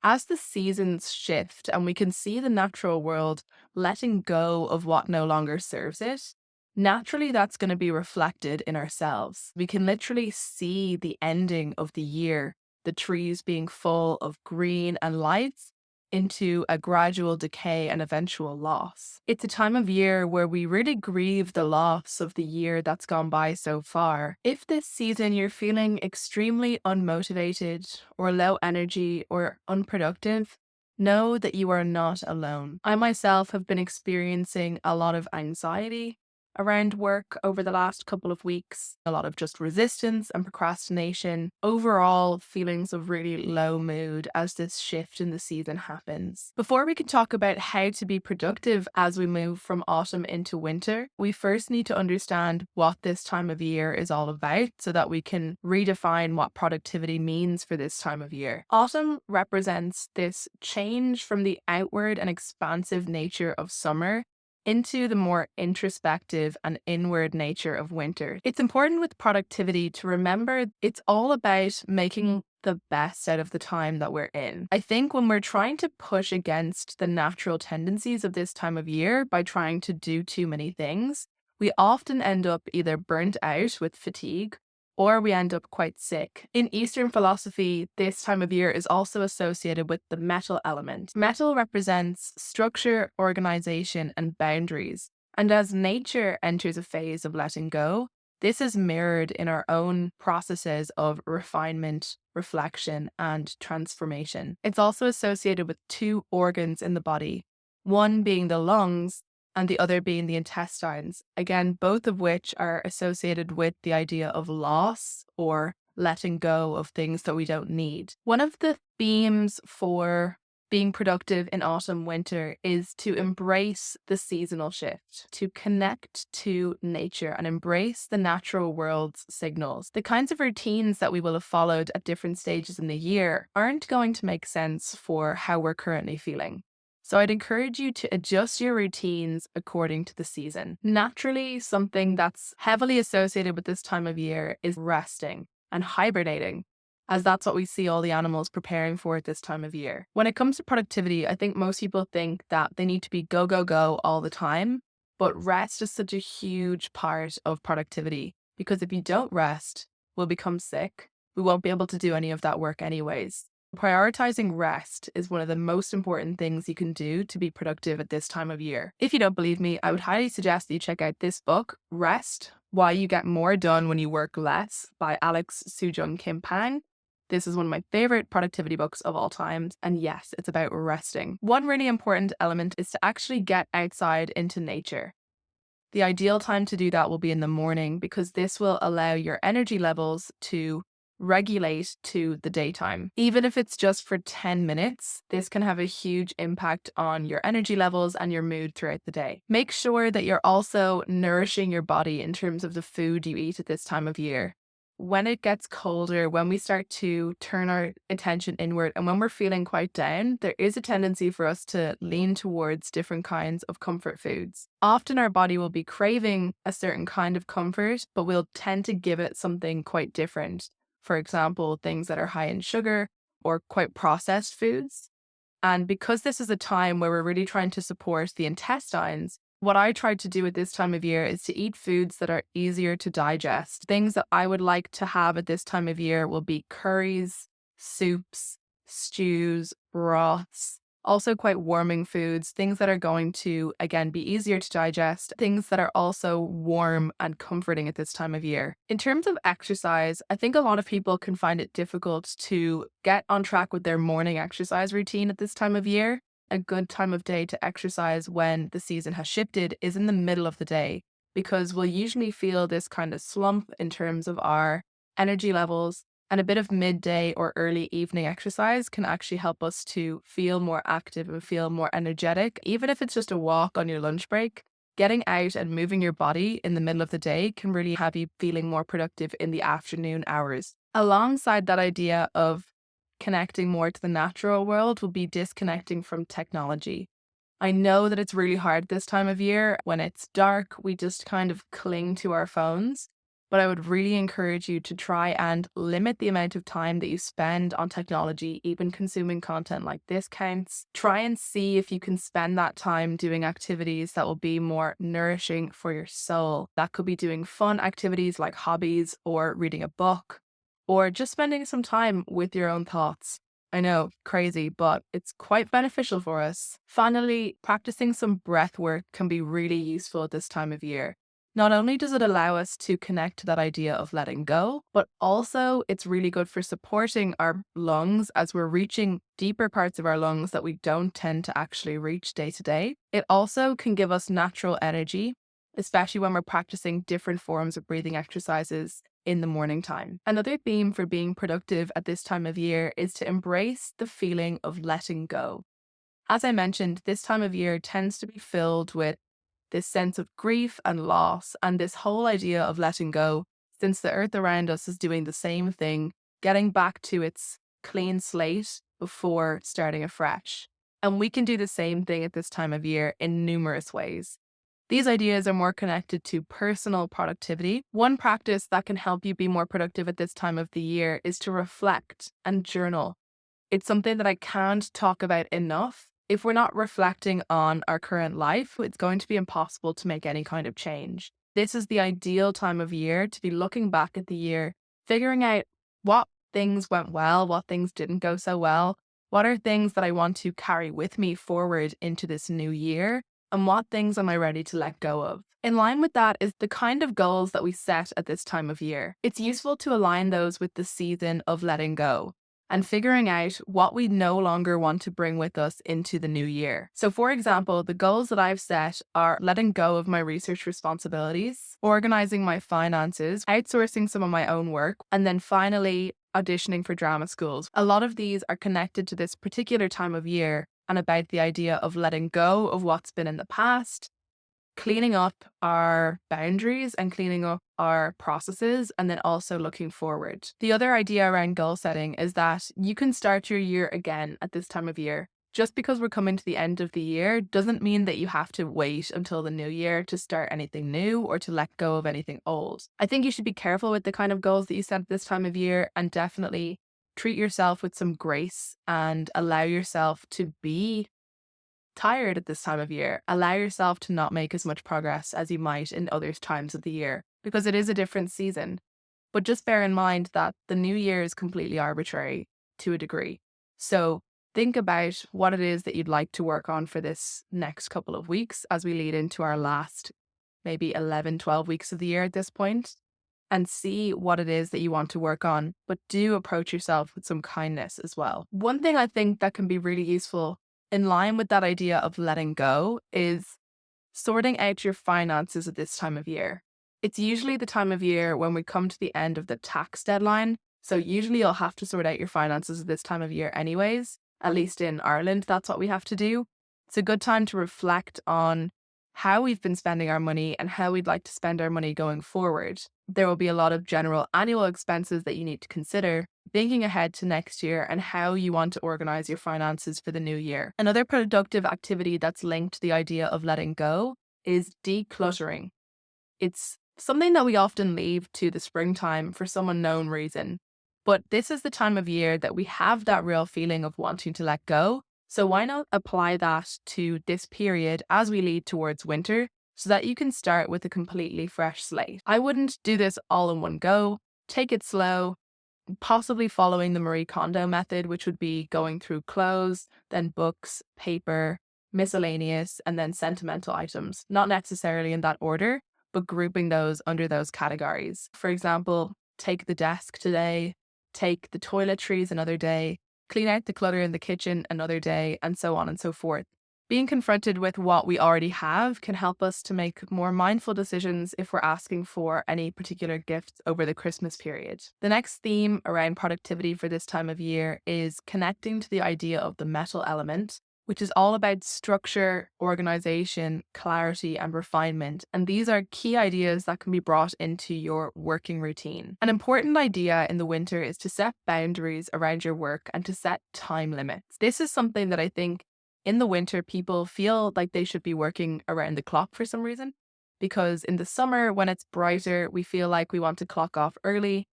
As the seasons shift and we can see the natural world letting go of what no longer serves it, naturally that's going to be reflected in ourselves. We can literally see the ending of the year, the trees being full of green and lights, into a gradual decay and eventual loss. It's a time of year where we really grieve the loss of the year that's gone by so far. If this season you're feeling extremely unmotivated or low energy or unproductive, know that you are not alone. I myself have been experiencing a lot of anxiety around work over the last couple of weeks, a lot of just resistance and procrastination, overall feelings of really low mood as this shift in the season happens. Before we can talk about how to be productive as we move from autumn into winter, we first need to understand what this time of year is all about so that we can redefine what productivity means for this time of year. Autumn represents this change from the outward and expansive nature of summer into the more introspective and inward nature of winter. It's important with productivity to remember it's all about making the best out of the time that we're in. I think when we're trying to push against the natural tendencies of this time of year by trying to do too many things, we often end up either burnt out with fatigue or we end up quite sick. In Eastern philosophy, this time of year is also associated with the metal element. Metal represents structure, organization, and boundaries. And as nature enters a phase of letting go, this is mirrored in our own processes of refinement, reflection, and transformation. It's also associated with two organs in the body, one being the lungs and the other being the intestines. Again, both of which are associated with the idea of loss or letting go of things that we don't need. One of the themes for being productive in autumn, winter is to embrace the seasonal shift, to connect to nature and embrace the natural world's signals. The kinds of routines that we will have followed at different stages in the year aren't going to make sense for how we're currently feeling. So I'd encourage you to adjust your routines according to the season. Naturally, something that's heavily associated with this time of year is resting and hibernating, as that's what we see all the animals preparing for at this time of year. When it comes to productivity, I think most people think that they need to be go, go, go all the time, but rest is such a huge part of productivity because if you don't rest, we'll become sick. We won't be able to do any of that work anyways. Prioritizing rest is one of the most important things you can do to be productive at this time of year. If you don't believe me, I would highly suggest that you check out this book, Rest: Why You Get More Done When You Work Less by Alex Sujung Kim Pang. This is one of my favorite productivity books of all time. And yes, it's about resting. One really important element is to actually get outside into nature. The ideal time to do that will be in the morning because this will allow your energy levels to regulate to the daytime. Even if it's just for 10 minutes, this can have a huge impact on your energy levels and your mood throughout the day. Make sure that you're also nourishing your body in terms of the food you eat at this time of year. When it gets colder, when we start to turn our attention inward and when we're feeling quite down, there is a tendency for us to lean towards different kinds of comfort foods. Often our body will be craving a certain kind of comfort, but we'll tend to give it something quite different. For example, things that are high in sugar or quite processed foods. And because this is a time where we're really trying to support the intestines, what I try to do at this time of year is to eat foods that are easier to digest. Things that I would like to have at this time of year will be curries, soups, stews, broths, also quite warming foods, things that are going to, again, be easier to digest, things that are also warm and comforting at this time of year. In terms of exercise, I think a lot of people can find it difficult to get on track with their morning exercise routine at this time of year. A good time of day to exercise when the season has shifted is in the middle of the day because we'll usually feel this kind of slump in terms of our energy levels. And a bit of midday or early evening exercise can actually help us to feel more active and feel more energetic. Even if it's just a walk on your lunch break, getting out and moving your body in the middle of the day can really have you feeling more productive in the afternoon hours. Alongside that idea of connecting more to the natural world will be disconnecting from technology. I know that it's really hard this time of year. When it's dark, we just kind of cling to our phones. but I would really encourage you to try and limit the amount of time that you spend on technology, even consuming content like this counts. Try and see if you can spend that time doing activities that will be more nourishing for your soul. That could be doing fun activities like hobbies or reading a book or just spending some time with your own thoughts. I know, crazy, but it's quite beneficial for us. Finally, practicing some breath work can be really useful at this time of year. Not only does it allow us to connect to that idea of letting go, but also it's really good for supporting our lungs as we're reaching deeper parts of our lungs that we don't tend to actually reach day to day. It also can give us natural energy, especially when we're practicing different forms of breathing exercises in the morning time. Another theme for being productive at this time of year is to embrace the feeling of letting go. As I mentioned, this time of year tends to be filled with this sense of grief and loss, and this whole idea of letting go, since the earth around us is doing the same thing, getting back to its clean slate before starting afresh. And we can do the same thing at this time of year in numerous ways. These ideas are more connected to personal productivity. One practice that can help you be more productive at this time of the year is to reflect and journal. It's something that I can't talk about enough. If we're not reflecting on our current life, it's going to be impossible to make any kind of change. This is the ideal time of year to be looking back at the year, figuring out what things went well, what things didn't go so well, what are things that I want to carry with me forward into this new year, and what things am I ready to let go of. In line with that is the kind of goals that we set at this time of year. It's useful to align those with the season of letting go and figuring out what we no longer want to bring with us into the new year. So, for example, the goals that I've set are letting go of my research responsibilities, organizing my finances, outsourcing some of my own work, and then finally auditioning for drama schools. A lot of these are connected to this particular time of year and about the idea of letting go of what's been in the past, cleaning up our boundaries and cleaning up our processes, and then also looking forward. The other idea around goal setting is that you can start your year again at this time of year. Just because we're coming to the end of the year doesn't mean that you have to wait until the new year to start anything new or to let go of anything old. I think you should be careful with the kind of goals that you set at this time of year and definitely treat yourself with some grace and allow yourself to be tired at this time of year. Allow yourself to not make as much progress as you might in other times of the year because it is a different season. But just bear in mind that the new year is completely arbitrary to a degree. So think about what it is that you'd like to work on for this next couple of weeks as we lead into our last maybe 11, 12 weeks of the year at this point, and see what it is that you want to work on. But do approach yourself with some kindness as well. One thing I think that can be really useful in line with that idea of letting go is sorting out your finances at this time of year. It's usually the time of year when we come to the end of the tax deadline. So usually you'll have to sort out your finances at this time of year anyways. At least in Ireland, that's what we have to do. It's a good time to reflect on how we've been spending our money and how we'd like to spend our money going forward. There will be a lot of general annual expenses that you need to consider, thinking ahead to next year and how you want to organize your finances for the new year. Another productive activity that's linked to the idea of letting go is decluttering. It's something that we often leave to the springtime for some unknown reason. But this is the time of year that we have that real feeling of wanting to let go. So why not apply that to this period as we lead towards winter so that you can start with a completely fresh slate? I wouldn't do this all in one go. Take it slow, possibly following the Marie Kondo method, which would be going through clothes, then books, paper, miscellaneous, and then sentimental items. Not necessarily in that order, but grouping those under those categories. For example, take the desk today, take the toiletries another day, clean out the clutter in the kitchen another day, and so on and so forth. Being confronted with what we already have can help us to make more mindful decisions if we're asking for any particular gifts over the Christmas period. The next theme around productivity for this time of year is connecting to the idea of the metal element, which is all about structure, organization, clarity, and refinement. And these are key ideas that can be brought into your working routine. An important idea in the winter is to set boundaries around your work and to set time limits. This is something that I think in the winter, people feel like they should be working around the clock for some reason. because in the summer, when it's brighter, we feel like we want to clock off early.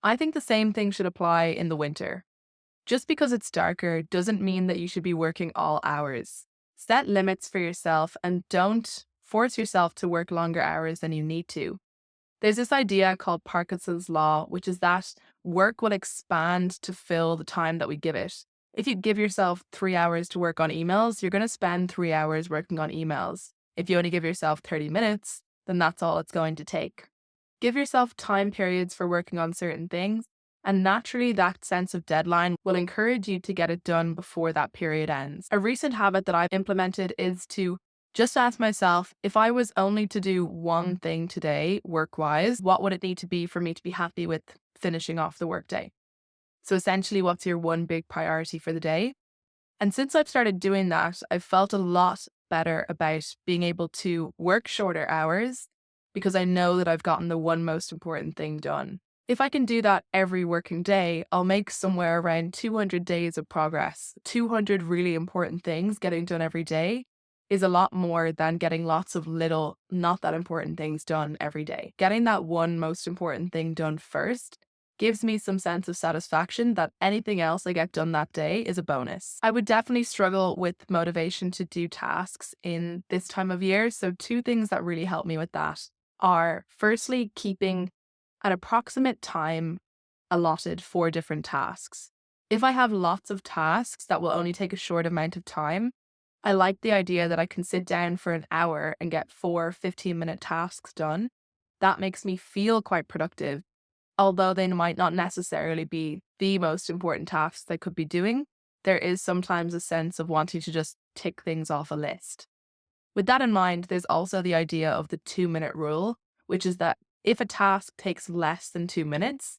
I think the same thing should apply in the winter. Just because it's darker doesn't mean that you should be working all hours. Set limits for yourself and don't force yourself to work longer hours than you need to. There's this idea called Parkinson's law, which is that work will expand to fill the time that we give it. If you give yourself 3 hours to work on emails, you're going to spend 3 hours working on emails. If you only give yourself 30 minutes, then that's all it's going to take. Give yourself time periods for working on certain things, and naturally that sense of deadline will encourage you to get it done before that period ends. A recent habit that I've implemented is to just ask myself, if I was only to do one thing today, work-wise, what would it need to be for me to be happy with finishing off the workday? So essentially, what's your one big priority for the day? And since I've started doing that, I've felt a lot better about being able to work shorter hours because I know that I've gotten the one most important thing done. If I can do that every working day, I'll make somewhere around 200 days of progress. 200 really important things getting done every day is a lot more than getting lots of little, not that important things done every day. Getting that one most important thing done first gives me some sense of satisfaction that anything else I get done that day is a bonus. I would definitely struggle with motivation to do tasks in this time of year. So two things that really help me with that are firstly, keeping an approximate time allotted for different tasks. If I have lots of tasks that will only take a short amount of time, I like the idea that I can sit down for an hour and get 4 15-minute tasks done. That makes me feel quite productive, although they might not necessarily be the most important tasks I could be doing. There is sometimes a sense of wanting to just tick things off a list. With that in mind, there's also the idea of the 2-minute rule, which is that if a task takes less than 2 minutes,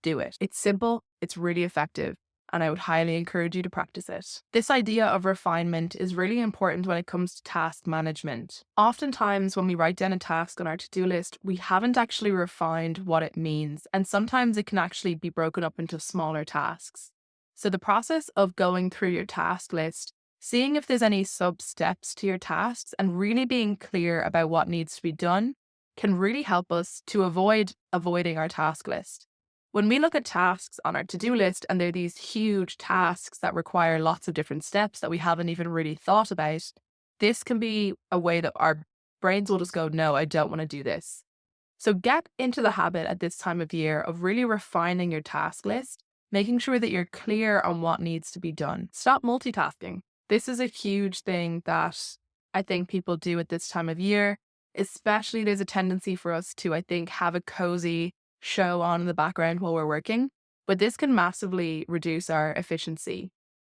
do it. It's simple, it's really effective, and I would highly encourage you to practice it. This idea of refinement is really important when it comes to task management. Oftentimes, when we write down a task on our to-do list, we haven't actually refined what it means, and sometimes it can actually be broken up into smaller tasks. So the process of going through your task list, seeing if there's any sub-steps to your tasks, and really being clear about what needs to be done can really help us to avoid avoiding our task list. When we look at tasks on our to-do list and they're these huge tasks that require lots of different steps that we haven't even really thought about, this can be a way that our brains will just go, no, I don't want to do this. So get into the habit at this time of year of really refining your task list, making sure that you're clear on what needs to be done. Stop multitasking. This is a huge thing that I think people do at this time of year. Especially there's a tendency for us to, I think, have a cozy show on in the background while we're working, but this can massively reduce our efficiency.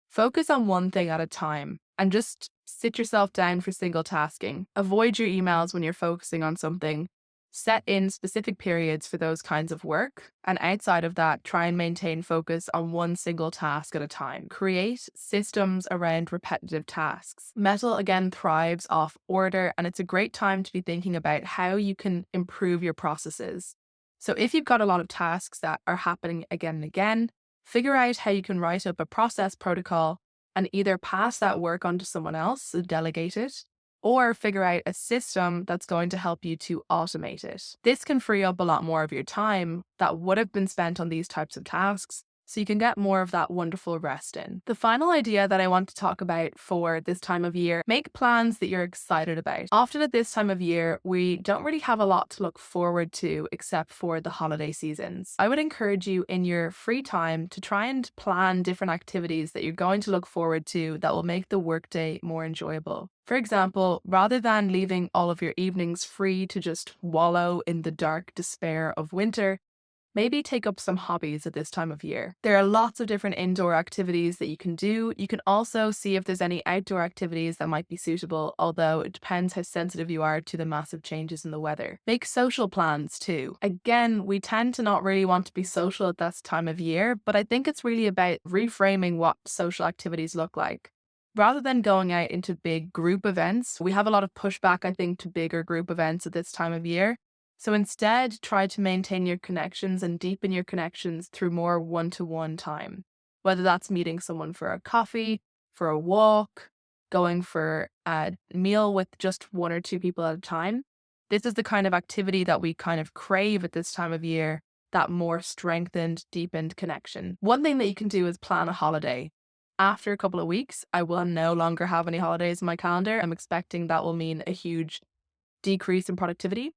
Focus on one thing at a time and just sit yourself down for single tasking. Avoid your emails when you're focusing on something. Set in specific periods for those kinds of work, and outside of that, try and maintain focus on one single task at a time. Create systems around repetitive tasks. Metal, again, thrives off order, and it's a great time to be thinking about how you can improve your processes. So if you've got a lot of tasks that are happening again and again, figure out how you can write up a process protocol and either pass that work on to someone else, so delegate it, or figure out a system that's going to help you to automate it. This can free up a lot more of your time that would have been spent on these types of tasks, so you can get more of that wonderful rest in. The final idea that I want to talk about for this time of year, make plans that you're excited about. Often at this time of year, we don't really have a lot to look forward to except for the holiday seasons. I would encourage you in your free time to try and plan different activities that you're going to look forward to that will make the workday more enjoyable. For example, rather than leaving all of your evenings free to just wallow in the dark despair of winter, maybe take up some hobbies at this time of year. There are lots of different indoor activities that you can do. You can also see if there's any outdoor activities that might be suitable, although it depends how sensitive you are to the massive changes in the weather. Make social plans too. Again, we tend to not really want to be social at this time of year, but I think it's really about reframing what social activities look like. Rather than going out into big group events, we have a lot of pushback, I think, to bigger group events at this time of year. So instead, try to maintain your connections and deepen your connections through more one-to-one time, whether that's meeting someone for a coffee, for a walk, going for a meal with just one or two people at a time. This is the kind of activity that we kind of crave at this time of year, that more strengthened, deepened connection. One thing that you can do is plan a holiday. After a couple of weeks, I will no longer have any holidays in my calendar. I'm expecting that will mean a huge decrease in productivity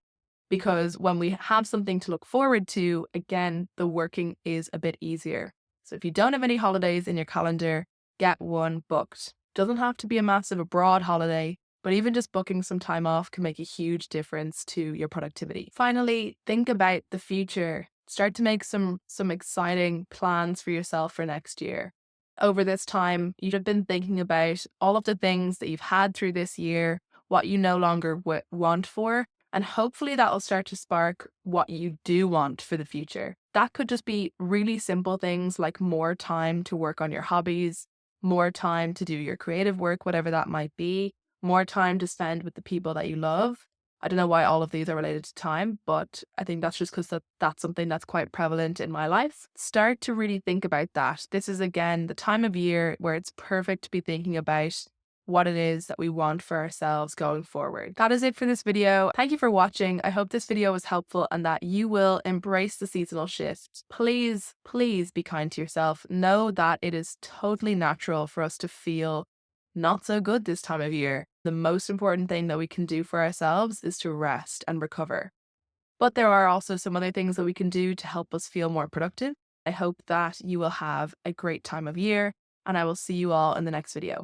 because when we have something to look forward to, again, the working is a bit easier. So if you don't have any holidays in your calendar, get one booked. Doesn't have to be a massive abroad holiday, but even just booking some time off can make a huge difference to your productivity. Finally, think about the future. Start to make some exciting plans for yourself for next year. Over this time, you'd have been thinking about all of the things that you've had through this year, what you no longer want for, and hopefully that will start to spark what you do want for the future. That could just be really simple things like more time to work on your hobbies, more time to do your creative work, whatever that might be, more time to spend with the people that you love. I don't know why all of these are related to time, but I think that's just because that's something that's quite prevalent in my life. Start to really think about that. This is, again, the time of year where it's perfect to be thinking about what it is that we want for ourselves going forward. That is it for this video. Thank you for watching. I hope this video was helpful and that you will embrace the seasonal shift. Please, please be kind to yourself. Know that it is totally natural for us to feel not so good this time of year. The most important thing that we can do for ourselves is to rest and recover. But there are also some other things that we can do to help us feel more productive. I hope that you will have a great time of year, and I will see you all in the next video.